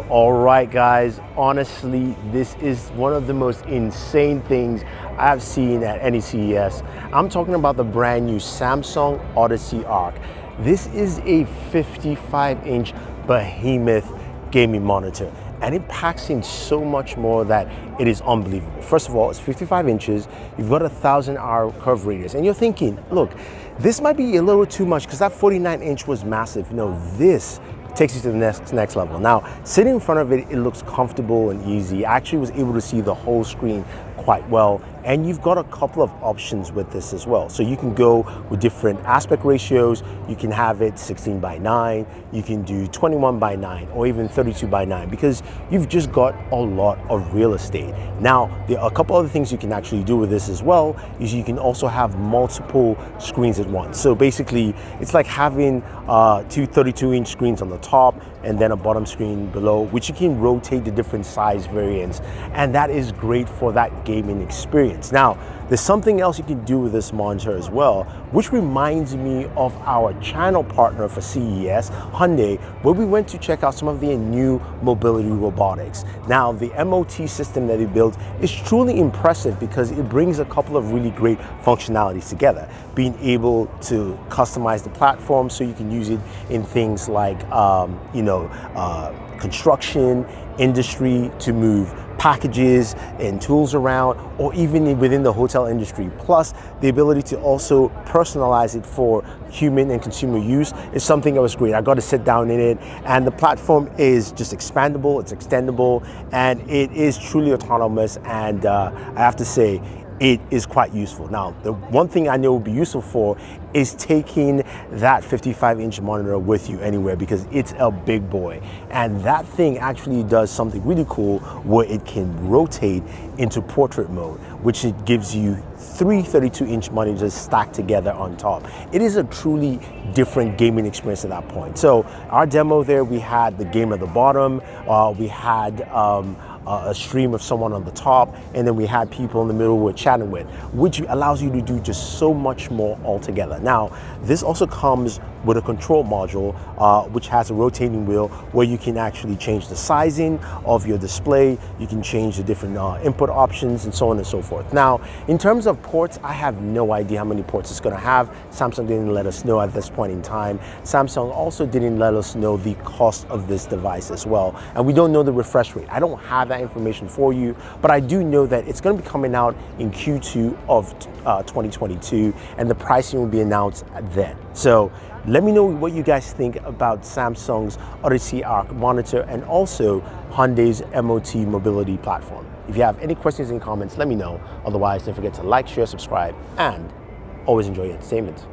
All right, guys, honestly, this is one of the most insane things I've seen at any CES. I'm talking about the brand new Samsung Odyssey ARK. This is a 55-inch behemoth gaming monitor, and it packs in so much more that it is unbelievable. First of all, it's 55 inches, you've got a 1,000-hour curve radius, and you're thinking, look, this might be a little too much because that 49-inch was massive. No, this takes you to the next level. Now, sitting in front of it, it looks comfortable and easy. I actually was able to see the whole screen quite well, and you've got a couple of options with this as well. So you can go with different aspect ratios. You can have it 16:9, you can do 21:9, or even 32:9, because you've just got a lot of real estate. Now, there are a couple other things you can actually do with this as well, is you can also have multiple screens at once. So basically, it's like having two 32-inch screens on the top and then a bottom screen below, which you can rotate the different size variants, and that is great for that gaming experience. Now, there's something else you can do with this monitor as well, which reminds me of our channel partner for CES, Hyundai, where we went to check out some of their new mobility robotics. Now, the MOT system that they built is truly impressive because it brings a couple of really great functionalities together. Being able to customize the platform so you can use it in things like, construction, industry, to move packages and tools around, or even within the hotel industry. Plus, the ability to also personalize it for human and consumer use is something that was great. I got to sit down in it, and the platform is just expandable, it's extendable, and it is truly autonomous, and I have to say, it is quite useful. Now, the one thing I know would be useful for is taking that 55-inch monitor with you anywhere, because it's a big boy. And that thing actually does something really cool where it can rotate into portrait mode, which it gives you three 32-inch monitors stacked together on top. It is a truly different gaming experience at that point. So our demo there, we had the game at the bottom, we had a stream of someone on the top, and then we had people in the middle we're chatting with, which allows you to do just so much more altogether. Now, this also comes with a control module, which has a rotating wheel where you can actually change the sizing of your display, you can change the different input options, and so on and so forth. Now, in terms of ports, I have no idea how many ports it's going to have. Samsung didn't let us know at this point in time. Samsung also didn't let us know the cost of this device as well, and we don't know the refresh rate. I don't have that information for you, but I do know that it's going to be coming out in Q2 of 2022, and the pricing will be announced then. So let me know what you guys think about Samsung's Odyssey ARK monitor and also Hyundai's MOT mobility platform. If you have any questions and comments, let me know. Otherwise, don't forget to like, share, subscribe, and always enjoy your entertainment.